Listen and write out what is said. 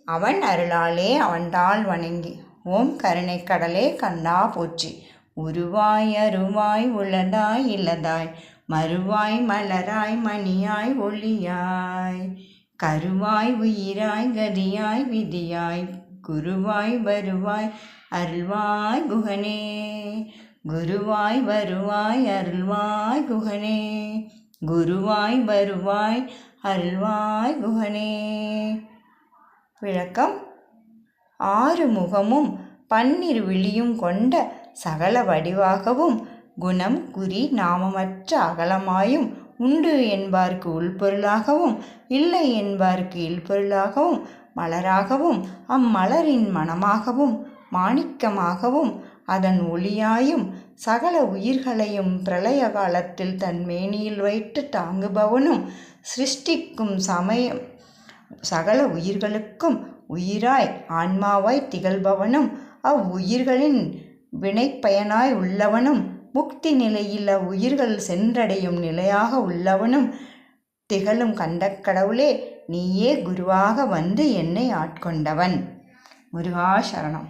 அவன் அருளாலே அவன்தாள் வணங்கி. ஓம் கருணை கடலே கண்ணா போற்றி. உருவாய் அருவாய் உளதாய் இலதாய் மறுவாய் மலராய் மணியாய் ஒளியாய் கருவாய் உயிராய் கதியாய் விதியாய் குருவாய் வருவாய் அருள்வாய் குகனே. குருவாய் வருவாய் அருள்வாய் குகனே. குருவாய் வருவாய் அருள்வாய் குகனே. விளக்கம்: 6 முகமும் 12 விழியும் கொண்ட சகல வடிவாகவும் குணம் குறி நாமமற்ற அகலமாயும் உண்டு என்பார்க்கு உள்பொருளாகவும் இல்லை என்பார்க்கு இல்பொருளாகவும் மலராகவும் அம்மலரின் மணமாகவும் மாணிக்கமாகவும் அதன் ஒளியாயும் சகல உயிர்களையும் பிரளய காலத்தில் தன் மேனியில் வைத்து தாங்குபவனும் சிருஷ்டிக்கும் சமயம் சகல உயிர்களுக்கும் உயிராய் ஆன்மாவாய் திகழ்பவனும் அவ்வுயிர்களின் வினைப்பயனாய் உள்ளவனும் முக்தி நிலையில் அவ்வுயிர்கள் சென்றடையும் நிலையாக உள்ளவனும் திகழும் கண்டக்கடவுளே, நீயே குருவாக வந்து என்னை ஆட்கொண்டவன். முருகா சரணம்.